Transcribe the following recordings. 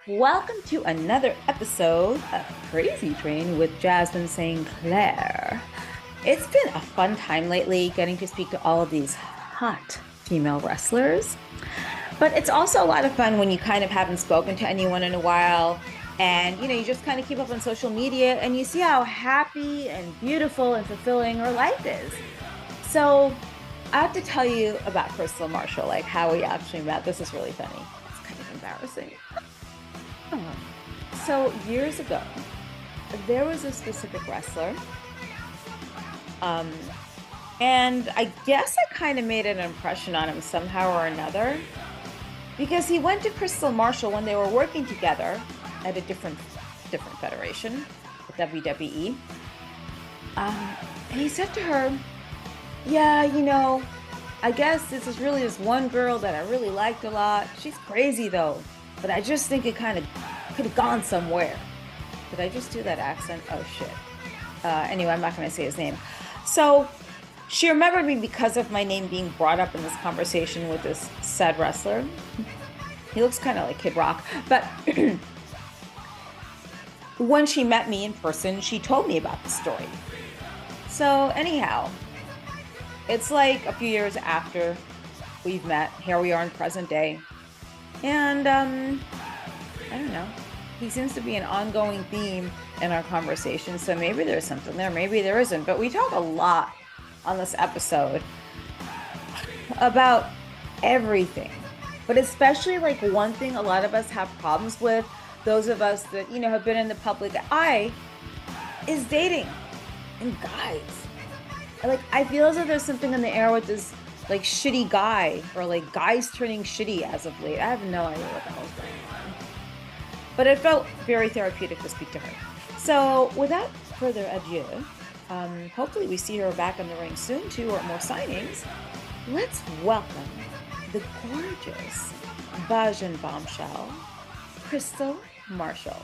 Welcome to another episode of Crazy Train with Jasmine St. Clair. It's been a fun time lately getting to speak to all of these hot female wrestlers, but it's also a lot of fun when you kind of haven't spoken to anyone in a while and you just kind of keep up on social media and you see how happy and beautiful and fulfilling her life is. So I have to tell you about Kristal Marshall, like how we actually met. This is really funny. It's kind of embarrassing. So years ago, there was a specific wrestler, and I guess I kind of made an impression on him somehow or another, because he went to Kristal Marshall when they were working together at a different federation, the WWE, and he said to her, "Yeah, I guess this is really this one girl that I really liked a lot. She's crazy though, but I just think it kind of could have gone somewhere." Did I just do that accent? Oh shit. Anyway, I'm not going to say his name. So she remembered me because of my name being brought up in this conversation with this said wrestler. He looks kind of like Kid Rock, but when she met me in person, she told me about the story. So anyhow, it's like a few years after we've met. Here we are in present day. And I don't know. He seems to be an ongoing theme in our conversation. So maybe there's something there, maybe there isn't. But we talk a lot on this episode about everything. But especially like one thing a lot of us have problems with, those of us that, have been in the public eye, is dating and guys. Like, I feel as though there's something in the air with this like shitty guy, or like guys turning shitty as of late. I have no idea what the hell's going on. But it felt very therapeutic to speak to her. So without further ado, hopefully we see her back in the ring soon too, or more signings. Let's welcome the gorgeous Bajan bombshell, Kristal Marshall.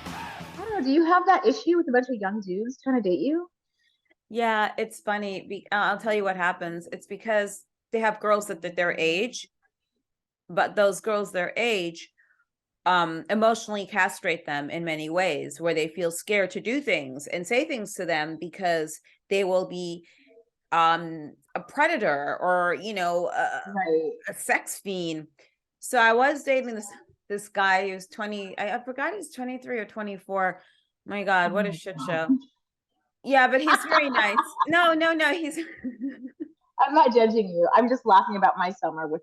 I don't know, do you have that issue with a bunch of young dudes trying to date you? Yeah, it's funny. I'll tell you what happens. It's because they have girls that their age, but those girls their age emotionally castrate them in many ways, where they feel scared to do things and say things to them because they will be a predator or Right. a sex fiend. So I was dating this guy who's 20. I forgot he's 23 or 24. My God, what a shit show. Yeah, but he's very nice. No, he's I'm not judging you. I'm just laughing about my summer with.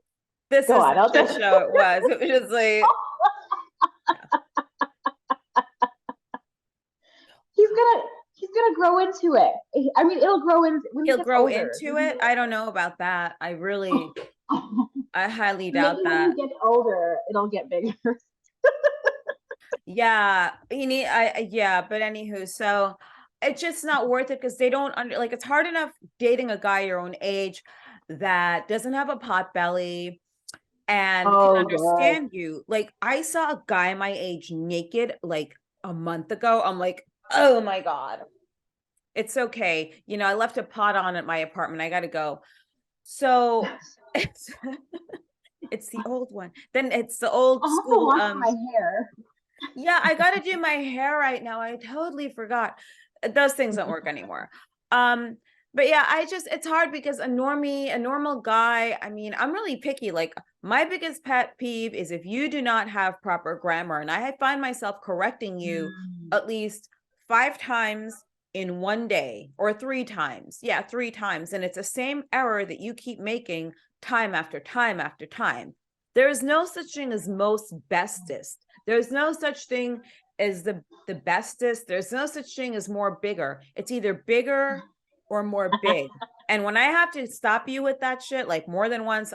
this Go is on, the I'll shit just. show. It was just like, He's gonna grow into it. I mean, it'll grow in when he he'll gets grow older. into it. I don't know about that. I highly doubt Maybe when that. he gets older, it'll get bigger. Yeah, yeah, but anywho, so it's just not worth it because they don't like, it's hard enough dating a guy your own age that doesn't have a pot belly and can Oh god. understand you. Like, I saw a guy my age naked like a month ago. I'm like, oh my God. It's okay. I left a pot on at my apartment. I gotta go. So it's it's the old one. Then it's the old I'll have to school. wash my hair. Yeah, I gotta do my hair right now. I totally forgot. Those things don't work anymore. But yeah, it's hard because a normal guy, I mean, I'm really picky. Like, my biggest pet peeve is if you do not have proper grammar. And I find myself correcting you at least 5 times in one day, or 3 times. Yeah, 3 times. And it's the same error that you keep making time after time after time. There is no such thing as most bestest. There's no such thing as the bestest. There's no such thing as more bigger. It's either bigger or more big. And when I have to stop you with that shit, like more than once,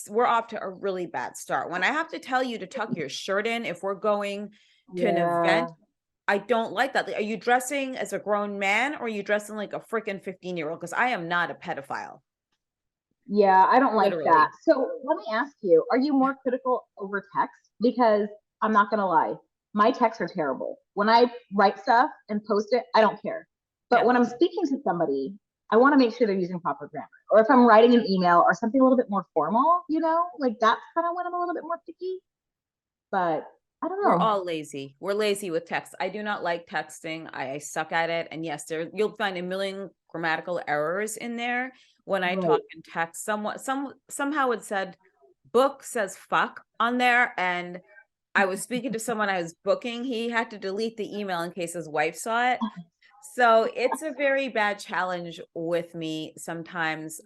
we're off to a really bad start. When I have to tell you to tuck your shirt in if we're going to an event, I don't like that. Like, are you dressing as a grown man, or are you dressing like a freaking 15-year-old? Because I am not a pedophile. Yeah, I don't like Literally. that. So let me ask you, are you more critical over text? Because I'm not gonna lie, my texts are terrible. When I write stuff and post it, I don't care. But Yeah. when I'm speaking to somebody, I want to make sure they're using proper grammar. Or if I'm writing an email or something a little bit more formal, like that's kind of when I'm a little bit more picky. But I don't We're know. all lazy. We're lazy with text. I do not like texting. I suck at it. And yes, you'll find a million grammatical errors in there when I Right. talk in text. Somehow it said book says fuck on there. And I was speaking to someone I was booking. He had to delete the email in case his wife saw it. So it's a very bad challenge with me sometimes.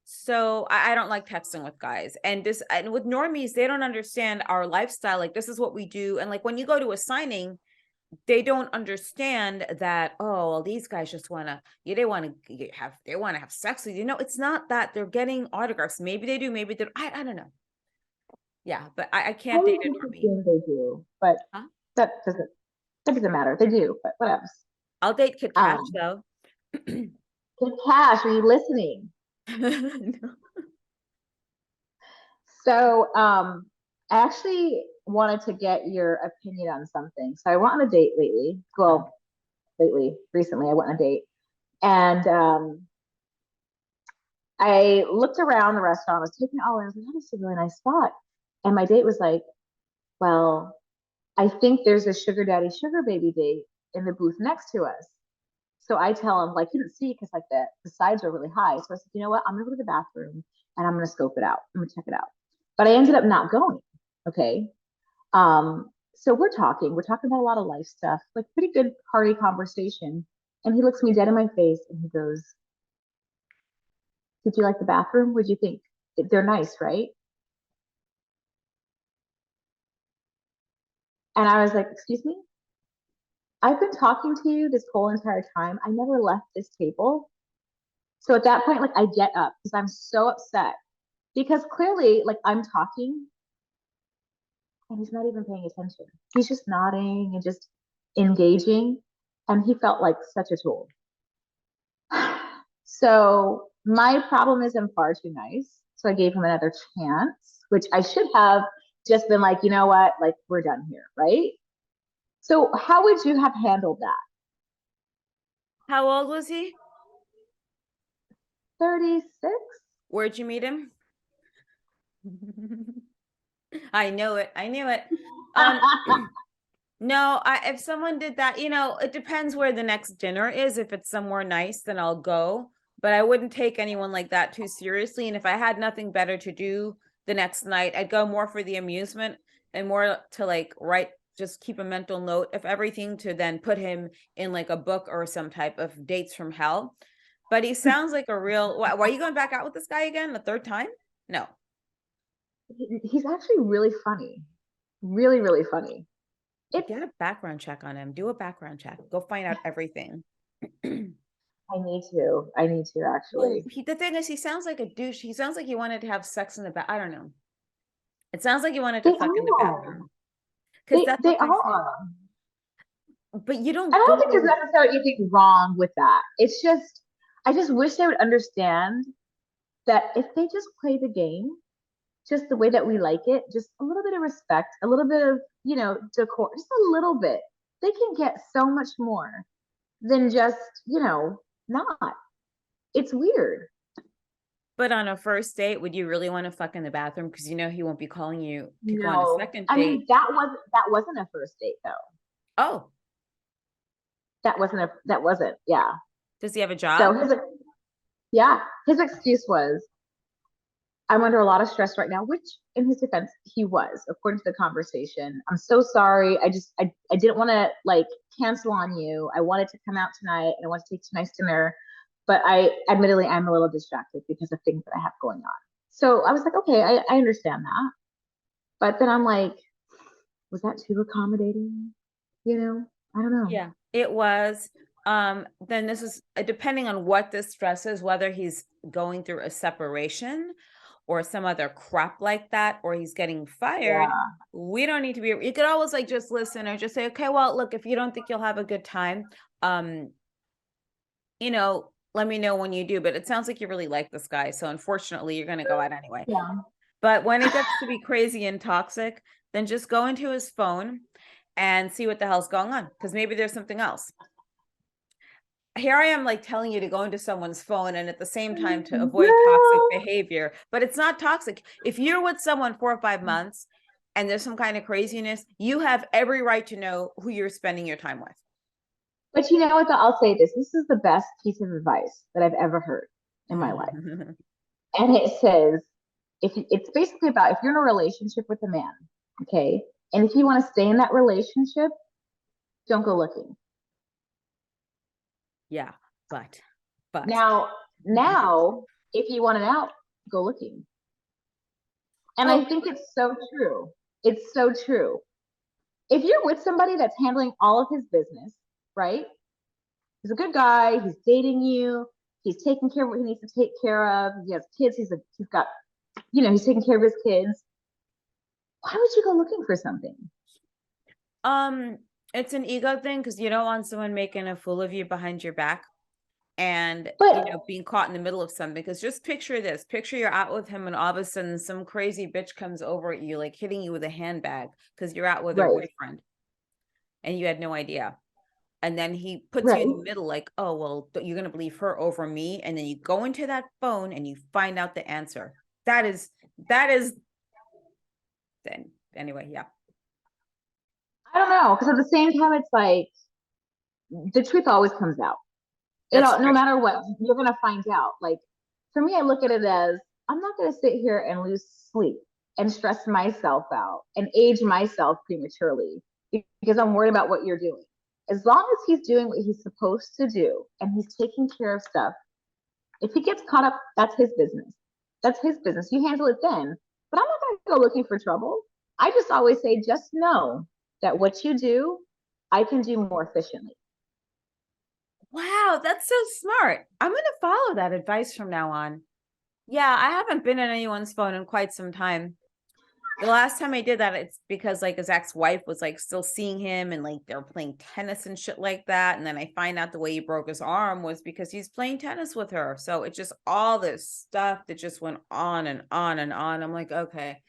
So I don't like texting with guys, and with normies, they don't understand our lifestyle. Like, this is what we do. And like, when you go to a signing, they don't understand that, oh, well, these guys just want to, yeah, they want to have sex with you. No, it's not that. They're getting autographs. Maybe they do, maybe they don't. I don't know. Yeah, but I I can't date would a just normie. assume they do, but Huh? that doesn't matter. They do, but whatever. I'll date Kid Cash Um, though. Kid Cash, are you listening? No. So, I actually wanted to get your opinion on something. So I went on a date lately. Well, recently, I went on a date, and I looked around the restaurant. I was taking it all in. I was like, "Oh, this is a really nice spot." And my date was like, "Well, I think there's a sugar daddy, sugar baby date in the booth next to us." So I tell him, like, he didn't see because like the sides are really high. So I said, you know what? I'm gonna go to the bathroom and I'm gonna scope it out. I'm gonna check it out. But I ended up not going. Okay. So we're talking about a lot of life stuff, like pretty good hearty conversation. And he looks me dead in my face and he goes, "Did you like the bathroom? What'd you think? They're nice, right?" And I was like, "Excuse me? I've been talking to you this whole entire time. I never left this table." So at that point, like I get up because I'm so upset because clearly, like I'm talking and he's not even paying attention. He's just nodding and just engaging. And he felt like such a tool. So my problem is I'm far too nice. So I gave him another chance, which I should have just been like, you know what, like we're done here, right? So how would you have handled that? How old was he? 36? Where'd you meet him? I know it. I knew it. Um, no, if someone did that, it depends where the next dinner is. If it's somewhere nice, then I'll go. But I wouldn't take anyone like that too seriously. And if I had nothing better to do the next night, I'd go more for the amusement and more to like just keep a mental note of everything to then put him in like a book or some type of dates from hell. But he sounds like a real, why are you going back out with this guy again the third time? No. He's actually really funny. Really, really funny. It's Get a background check on him. Do a background check. Go find out everything. I need to. I need to Well, actually. the thing is, he sounds like a douche. He sounds like he wanted to have sex in the bath. I don't know. It sounds like he wanted to They fuck in the are. bathroom because that's They what guys do. are. But you I don't don't think there's go. necessarily anything wrong with that. It's just I just wish they would understand that if they just play the game just the way that we like it, just a little bit of respect, a little bit of, decor, just a little bit, they can get so much more than just, not. It's weird. But on a first date, would you really want to fuck in the bathroom? Because he won't be calling you to go on a No. second I date. mean, that wasn't a first date though. Oh, That wasn't, yeah. does he have a So job? his excuse was, "I'm under a lot of stress right now," which in his defense, he was, according to the conversation. "I'm so sorry. I didn't want to like cancel on you. I wanted to come out tonight and I want to take tonight's dinner. But admittedly, I'm a little distracted because of things that I have going on." So I was like, okay, I understand that. But then I'm like, was that too accommodating? I don't know. Yeah, it was. Then this is depending on what the stress is, whether he's going through a separation or some other crap like that, or he's getting fired. Yeah. We don't need to be, you could always like just listen or just say, okay, well, look, if you don't think you'll have a good time, um, let me know when you do. But it sounds like you really like this guy. So unfortunately, you're going to go out anyway. Yeah. But when it gets to be crazy and toxic, then just go into his phone and see what the hell's going on. Because maybe there's something else. Here I am like telling you to go into someone's phone and at the same time to avoid toxic behavior, but it's not toxic. If you're with someone 4 or 5 months and there's some kind of craziness, you have every right to know who you're spending your time with. But you know what? I'll say this. This is the best piece of advice that I've ever heard in my life. And it says, it's basically about if you're in a relationship with a man, okay, and if you want to stay in that relationship, don't go looking. Yeah, but now, if you want it out, go looking. And I think it's so true. It's so true. If you're with somebody that's handling all of his business, right? He's a good guy. He's dating you. He's taking care of what he needs to take care of. He has kids. He's got, he's taking care of his kids. Why would you go looking for something? It's an ego thing because you don't want someone making a fool of you behind your back and being caught in the middle of something. Because just picture this: picture you're out with him, and all of a sudden some crazy bitch comes over at you, like hitting you with a handbag because you're out with her boyfriend, and you had no idea. And then he puts you in the middle, like, oh, well, you're going to believe her over me. And then you go into that phone and you find out the answer. That is, then anyway, yeah. I don't know. Because at the same time, it's like, the truth always comes out. No matter what, you're going to find out. Like, for me, I look at it as, I'm not going to sit here and lose sleep and stress myself out and age myself prematurely because I'm worried about what you're doing. As long as he's doing what he's supposed to do and he's taking care of stuff, if he gets caught up, that's his business. That's his business. You handle it then. But I'm not going to go looking for trouble. I just always say, just know that what you do, I can do more efficiently. Wow, that's so smart. I'm going to follow that advice from now on. Yeah, I haven't been on anyone's phone in quite some time. The last time I did that, it's because like his ex-wife was like still seeing him and like they're playing tennis and shit like that. And then I find out the way he broke his arm was because he's playing tennis with her. So it's just all this stuff that just went on and on and on. I'm like, okay,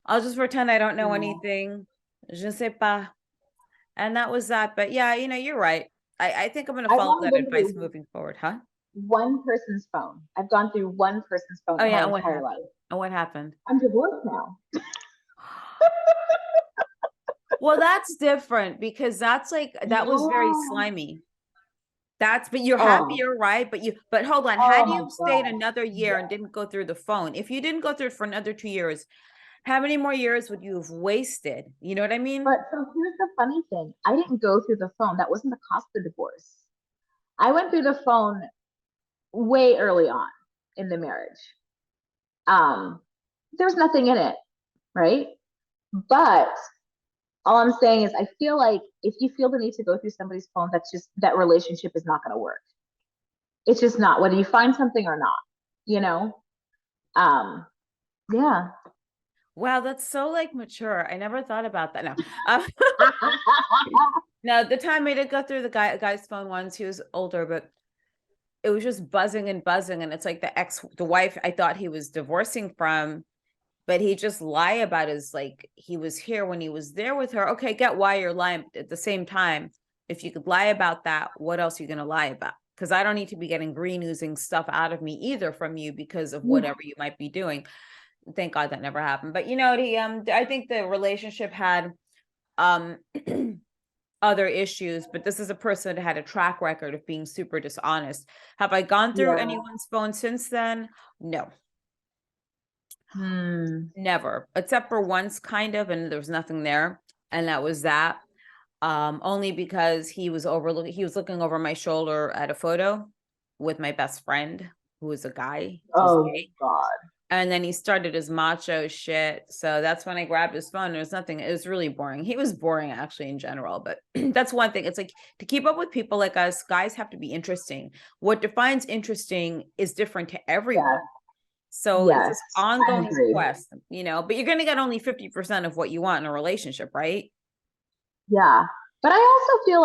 I'll just pretend I don't know anything. Je ne sais pas. And that was that. But yeah, you're right. I think I'm going to follow that advice moving forward, huh? One person's phone. I've gone through one person's phone my entire life. And what happened? I'm divorced now. Well, that's different because that's like, that was very slimy. But you're happier, right? But hold on. Had you stayed another year and didn't go through the phone, if you didn't go through it for another 2 years, how many more years would you have wasted? You know what I mean? But so here's the funny thing. I didn't go through the phone. That wasn't the cost of the divorce. I went through the phone way early on in the marriage. There's nothing in it, right? But all I'm saying is I feel like if you feel the need to go through somebody's phone, that relationship is not going to work. It's just not, whether you find something or not, yeah. Wow, that's so like mature. I never thought about that. No. No, the time I did go through the guy's phone once, he was older, but it was just buzzing and buzzing. And it's like the wife I thought he was divorcing from, but he just lie about his, like, he was here when he was there with her. Okay, get why you're lying. At the same time, if you could lie about that, what else are you going to lie about? Because I don't need to be getting green oozing stuff out of me either from you because of whatever you might be doing. Thank God that never happened. But I think the relationship had other issues, but this is a person that had a track record of being super dishonest. Have I gone through anyone's phone since then? No. Never, except for once, kind of, and there was nothing there, and that was that. Only because he was looking over my shoulder at a photo with my best friend, who was a guy. Oh God. And then he started his macho shit. So that's when I grabbed his phone. There was nothing. It was really boring. He was boring actually in general, but that's one thing. It's like, to keep up with people like us, guys have to be interesting. What defines interesting is different to everyone. Yeah. So it's this ongoing quest, but you're going to get only 50% of what you want in a relationship, right? Yeah. But I also feel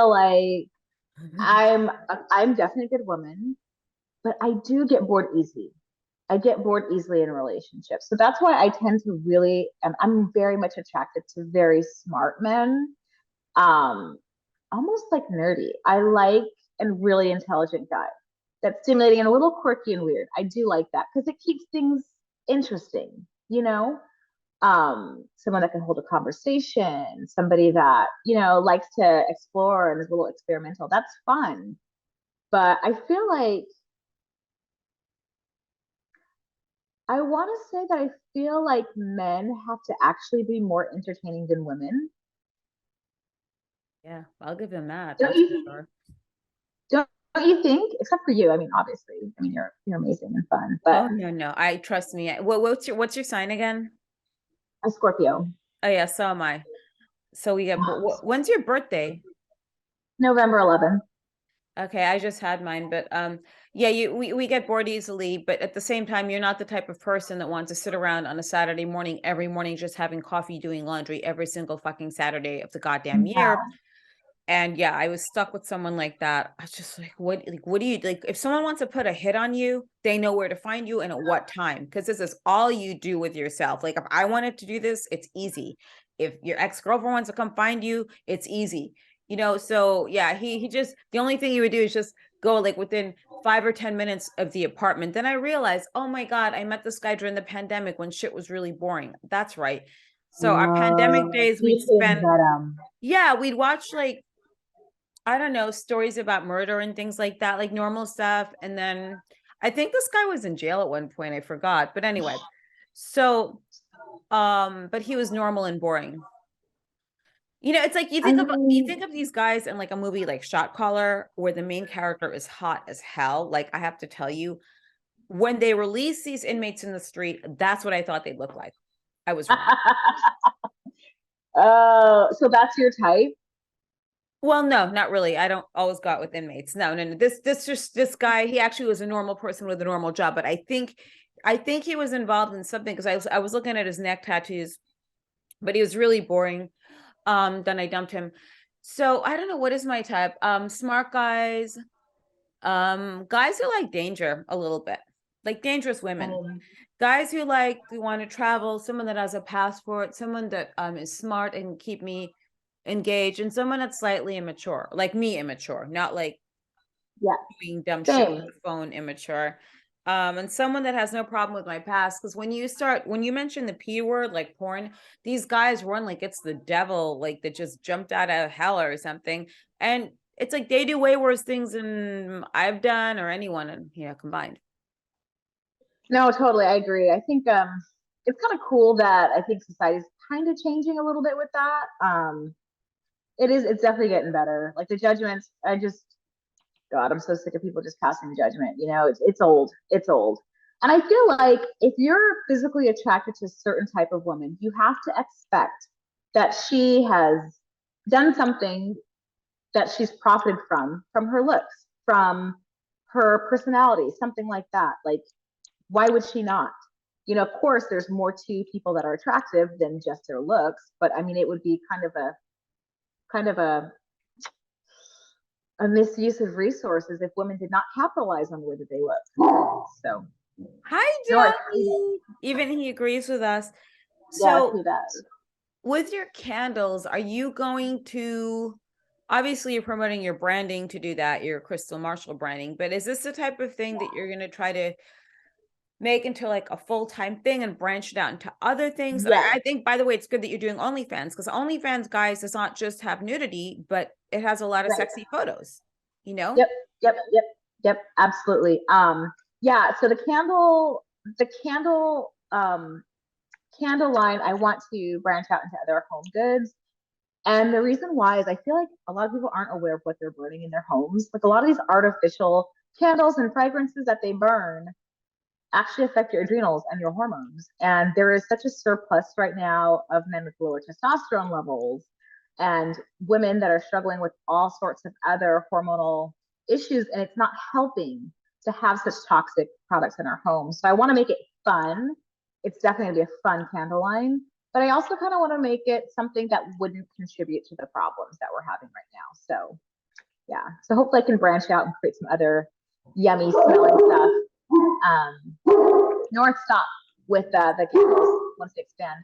like I'm definitely a good woman, but I do get bored easily. I get bored easily in relationships. So that's why I tend to really, I'm very much attracted to very smart men, almost like nerdy. I like a really intelligent guy that's stimulating and a little quirky and weird. I do like that because it keeps things interesting. you know, someone that can hold a conversation, somebody that, likes to explore and is a little experimental. That's fun. But I feel like I want to say that I feel like men have to actually be more entertaining than women. Yeah, I'll give them that. Don't That's for you sure. don't you think? Except for you. I mean, obviously. I mean, you're amazing and fun, but Oh no, no. I trust me. What's your sign again? a Scorpio. Oh yeah, so am I. So we get when's your birthday? November 11th. Okay, I just had mine, but yeah, we get bored easily, but at the same time, you're not the type of person that wants to sit around on a Saturday morning every morning just having coffee doing laundry every single fucking Saturday of the goddamn year. No. And yeah, I was stuck with someone like that. I was just what do you like? If someone wants to put a hit on you, they know where to find you and at what time, because this is all you do with yourself. Like if I wanted to do this, it's easy. If your ex-girlfriend wants to come find you, it's easy. So yeah, he just the only thing he would do is just go like within 5 or 10 minutes of the apartment. Then I realized, oh my God, I met this guy during the pandemic when shit was really boring. That's right. So our pandemic days, we'd He thinks spend, that yeah, we'd watch like I don't know, stories about murder and things like that, like normal stuff. And then I think this guy was in jail at one point. I forgot. But anyway, so but he was normal and boring. It's like I you mean, think of these guys in like a movie like Shot Caller, where the main character is hot as hell. Like I have to tell you, when they release these inmates in the street, that's what I thought they'd look like. I was wrong. oh, so that's your type? Well, no, not really. I don't always go out with inmates. No, no, no. This guy, he actually was a normal person with a normal job, but I think he was involved in something because I was looking at his neck tattoos, but he was really boring. Then I dumped him. So I don't know what is my type. Smart guys, guys who like danger a little bit, like dangerous women. Um, Guys who want to travel, someone that has a passport, someone that is smart and keep me engaged, and someone that's slightly immature, like me immature, not like yeah, doing dumb shit same. on the phone immature. And someone that has no problem with my past. Because when you mention the P word, like porn, these guys run like it's the devil, like that just jumped out of hell or something. And it's like they do way worse things than I've done or anyone, and combined. No, totally. I agree. I think it's kind of cool that I think society's kind of changing a little bit with that. It's definitely getting better. Like the judgments, God, I'm so sick of people just passing judgment. It's old. It's old. And I feel like if you're physically attracted to a certain type of woman, you have to expect that she has done something that she's profited from her looks, from her personality, something like that. Like, why would she not? Of course, there's more to people that are attractive than just their looks, but I mean, it would be kind of a misuse of resources if women did not capitalize on the way that they look. So, Hi, North, Johnny. Even he agrees with us. yes, So he does. with your candles, are you going to obviously you're promoting your branding to do that, your Kristal Marshall branding, but is this the type of thing that you're going to try to make into like a full-time thing and branch it out into other things? Yes, I think, by the way, it's good that you're doing OnlyFans, because OnlyFans, guys, does not just have nudity, but it has a lot of right. sexy photos, you know? Yep, yep, absolutely. Yeah, so the candle line, I want to branch out into other home goods. And the reason why is I feel like a lot of people aren't aware of what they're burning in their homes. Like a lot of these artificial candles and fragrances that they burn actually affect your adrenals and your hormones. And there is such a surplus right now of men with lower testosterone levels and women that are struggling with all sorts of other hormonal issues. And it's not helping to have such toxic products in our homes. So I want to make it fun. It's definitely going to be a fun candle line. But I also kind of want to make it something that wouldn't contribute to the problems that we're having right now. So yeah. So hopefully I can branch out and create some other yummy smelling stuff. North stop with the candles once they expand.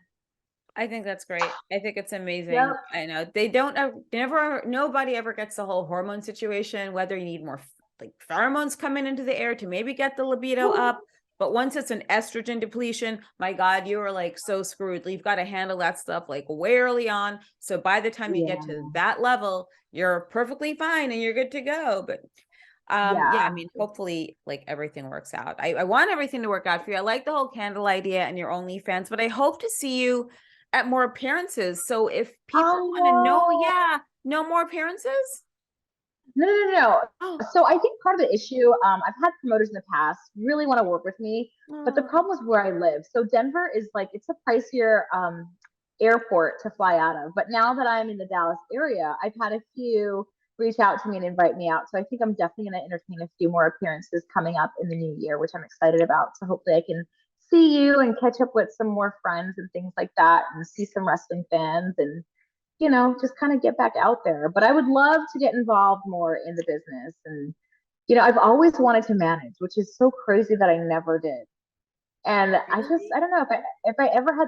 I think that's great. I think it's amazing. Yep. I know they don't never nobody ever gets the whole hormone situation, whether you need more like pheromones coming into the air to maybe get the libido up, But once it's an estrogen depletion, my God, you are like so screwed. You've got to handle that stuff like way early on. So by the time you get to that level, you're perfectly fine and you're good to go. But yeah, I mean, hopefully like everything works out. I want everything to work out for you. I like the whole candle idea and your OnlyFans, but I hope to see you at more appearances. So if people want to know, yeah, no more appearances. No. Oh, So I think part of the issue, I've had promoters in the past really want to work with me, but the problem is where I live. So Denver is like, it's a pricier airport to fly out of. But now that I'm in the Dallas area, I've had a few reach out to me and invite me out. So I think I'm definitely going to entertain a few more appearances coming up in the new year, which I'm excited about. So hopefully I can see you and catch up with some more friends and things like that and see some wrestling fans and just kind of get back out there. But I would love to get involved more in the business. And, I've always wanted to manage, which is so crazy that I never did. And I don't know if I ever had,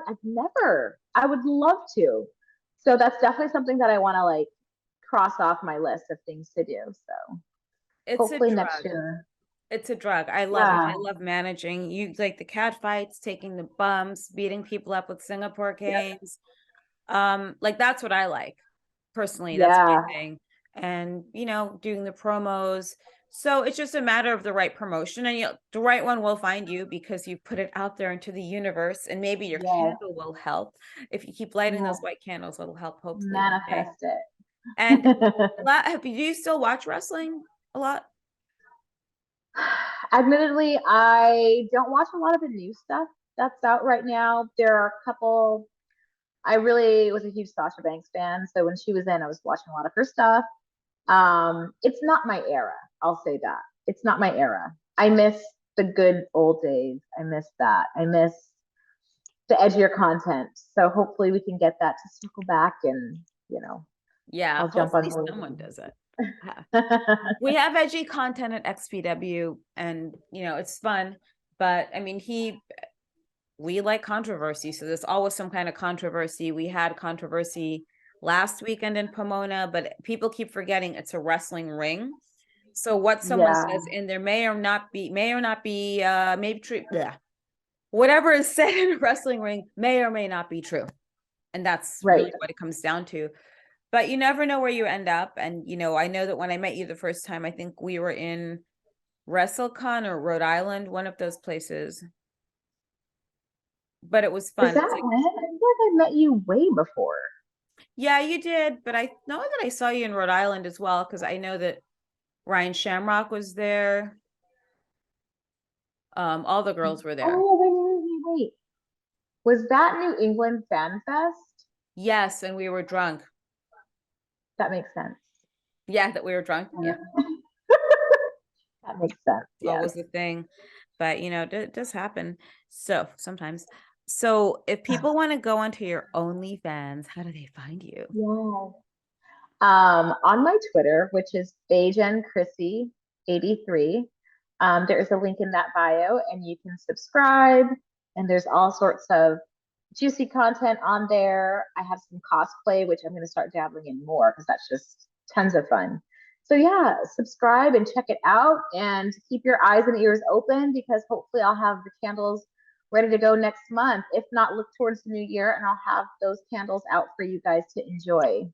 I would love to. So that's definitely something that I want to like cross off my list of things to do. So it's a hopefully next drug. year. It's a drug. I love it. Yeah. I love managing. You like the cat fights, taking the bumps, beating people up with Singapore canes. Like that's what I like personally. That's my Yeah. thing. And doing the promos. So it's just a matter of the right promotion, and the right one will find you because you put it out there into the universe, and maybe your Yeah. candle will help. If you keep lighting Yeah. those white candles, it'll help hopefully one day. Manifest it. And do you still watch wrestling a lot? Admittedly, I don't watch a lot of the new stuff that's out right now. There are a couple. I really was a huge Sasha Banks fan, so when she was in, I was watching a lot of her stuff. It's not my era. I'll say that. It's not my era. I miss the good old days. I miss that. I miss the edgier content. So hopefully we can get that to circle back and, Yeah, I'll jump on hopefully board. someone does it. We have edgy content at XPW, and it's fun. But I mean, we like controversy, so there's always some kind of controversy. We had controversy last weekend in Pomona, but people keep forgetting it's a wrestling ring. So what someone says in there may or not be, maybe true. Bleh. Whatever is said in a wrestling ring may or may not be true. And that's really what it comes down to. But you never know where you end up. And, I know that when I met you the first time, I think we were in WrestleCon or Rhode Island, one of those places. But it was fun. Is that when? I feel like I met you way before. Yeah, you did. But I know that I saw you in Rhode Island as well, because I know that Ryan Shamrock was there. All the girls were there. Oh, wait. Was that New England Fan Fest? Yes, and we were drunk. That makes sense. Yeah, that we were drunk. Yeah. That makes sense. What was the thing? But it does happen. So sometimes. So if people want to go onto your OnlyFans, how do they find you? Yeah. On my Twitter, which is BajanChrissy83, there is a link in that bio, and you can subscribe. And there's all sorts of juicy content on there. I have some cosplay, which I'm going to start dabbling in more because that's just tons of fun. So yeah, subscribe and check it out, and keep your eyes and ears open because hopefully I'll have the candles ready to go next month. If not, look towards the new year and I'll have those candles out for you guys to enjoy.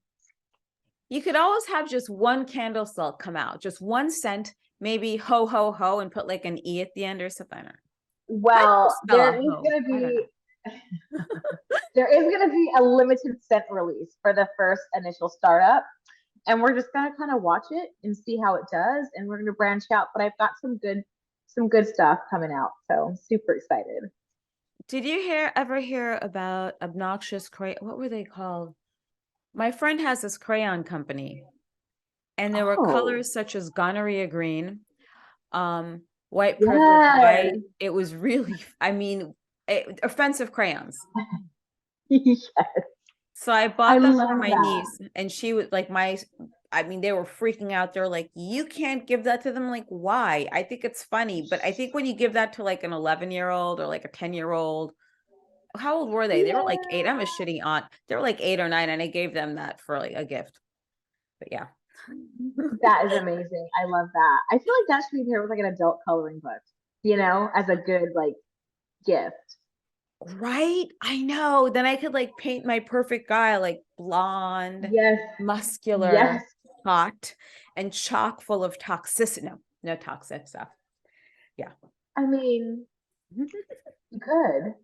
You could always have just one candle still come out, just one scent, maybe ho ho ho, and put like an E at the end or something. Well, there is going to be there is going to be a limited scent release for the first initial startup, and we're just going to kind of watch it and see how it does, and we're going to branch out. But I've got some good stuff coming out, so I'm super excited. Did you ever hear about obnoxious what were they called? My friend has this crayon company, and there were colors such as gonorrhea green, white privilege white. It was really, offensive crayons. Yes. So I bought them for my niece, and she was like, they were freaking out. They're like, you can't give that to them. Like, why? I think it's funny, but I think when you give that to like an 11-year-old or like a 10-year-old, how old were they? They were like 8. I'm a shitty aunt. They were like 8 or 9, and I gave them that for like a gift. But yeah. That is amazing. I love that. I feel like that should be here with like an adult coloring book. as a good like gift. Right? I know. Then I could like paint my perfect guy like blonde, Yes. muscular, Yes. hot, and chock full of toxicity. No, no toxic stuff. Yeah. I mean, you could make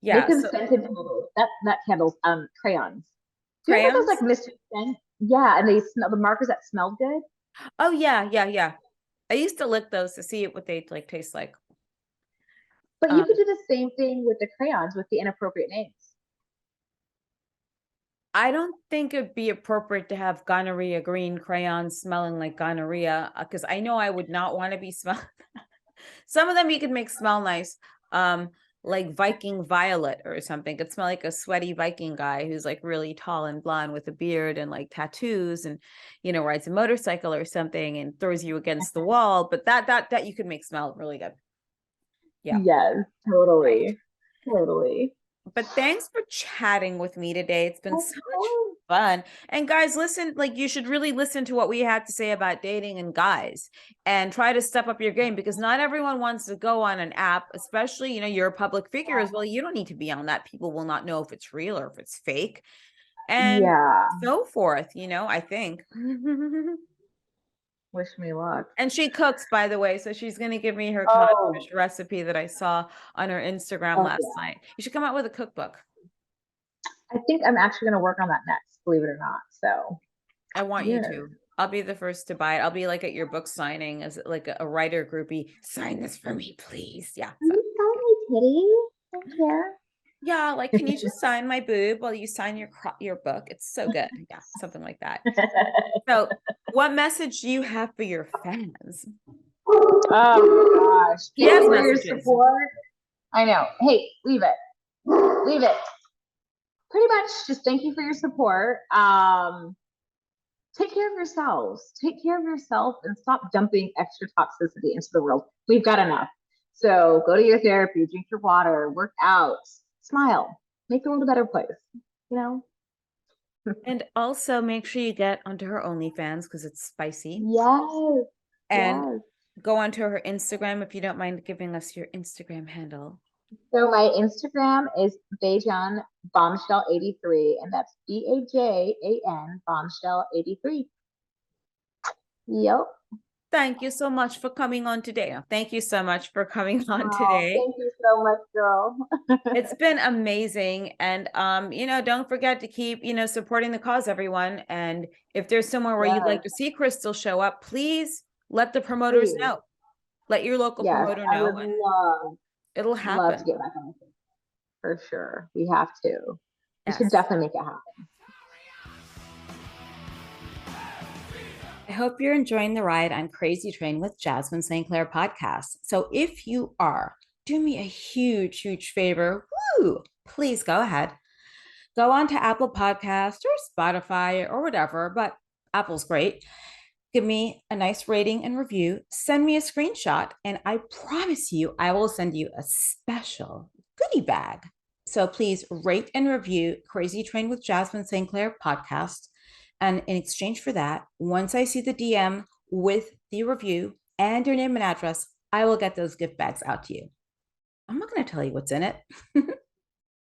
Yeah. them So scented candles. That candles, crayons. Do you remember those like crayons? mystery scent? Yeah, and they smell the markers that smelled good. Oh yeah, yeah, yeah. I used to lick those to see what they like taste like. But you Um, could do the same thing with the crayons with the inappropriate names. I don't think it'd be appropriate to have gonorrhea green crayons smelling like gonorrhea because I know I would not want to be smelling. Some of them you could make smell nice, like Viking violet or something. It could smell like a sweaty Viking guy who's like really tall and blonde with a beard and like tattoos and rides a motorcycle or something and throws you against the wall. But that you could make smell really good. Yeah. Yes, Right. totally. Totally. But thanks for chatting with me today. It's been Of so much course. fun. And guys, listen, like you should really listen to what we had to say about dating and guys and try to step up your game because not everyone wants to go on an app, especially, you're a public figure as well. You don't need to be on that. People will not know if it's real or if it's fake and Yeah. so forth, I think. Wish me luck. And she cooks, by the way. So she's going to give me her Oh, codfish recipe that I saw on her Instagram oh last yeah. night. You should come out with a cookbook. I think I'm actually going to work on that next, believe it or not. So, I want you yeah. to. I'll be the first to buy it. I'll be like at your book signing as like a writer groupie. Sign this for me, please. Yeah. Can you sign my titty? Thank you. Yeah, like can you just sign my boob while you sign your book? It's so good. Yeah, something like that. So, what message do you have for your fans? Oh my gosh. He Thank has you for your messages. support. I know. Hey, leave it. Leave it. Pretty much just thank you for your support. Take care of yourselves. Take care of yourself and stop dumping extra toxicity into the world. We've got enough. So go to your therapy, drink your water, work out, smile, make the world a better place. You know? And also make sure you get onto her OnlyFans because it's spicy. Yes. And Yes. go onto her Instagram if you don't mind giving us your Instagram handle. So my Instagram is Bajan Bombshell 83, and that's BAJAN Bombshell 83. Yep. Thank you so much for coming on today. Thank you so much for coming on today. Thank you so much, girl. It's been amazing. And don't forget to keep, supporting the cause, everyone. And if there's somewhere where you'd like Yes, to see Kristal show up, please let the promoters please. know. Let your local Yes, promoter I would know and it'll love to happen. get back on the thing. For sure. We have to. We should Yes. definitely make it happen. I hope you're enjoying the ride on Crazy Train with Jasmine St. Clair podcast. So if you are, do me a huge, huge favor. Woo! Please go ahead. Go on to Apple Podcast or Spotify or whatever, but Apple's great. Give me a nice rating and review. Send me a screenshot, and I promise you, I will send you a special goodie bag. So please rate and review Crazy Train with Jasmine St. Clair podcast. And in exchange for that, once I see the DM with the review and your name and address, I will get those gift bags out to you. I'm not going to tell you what's in it.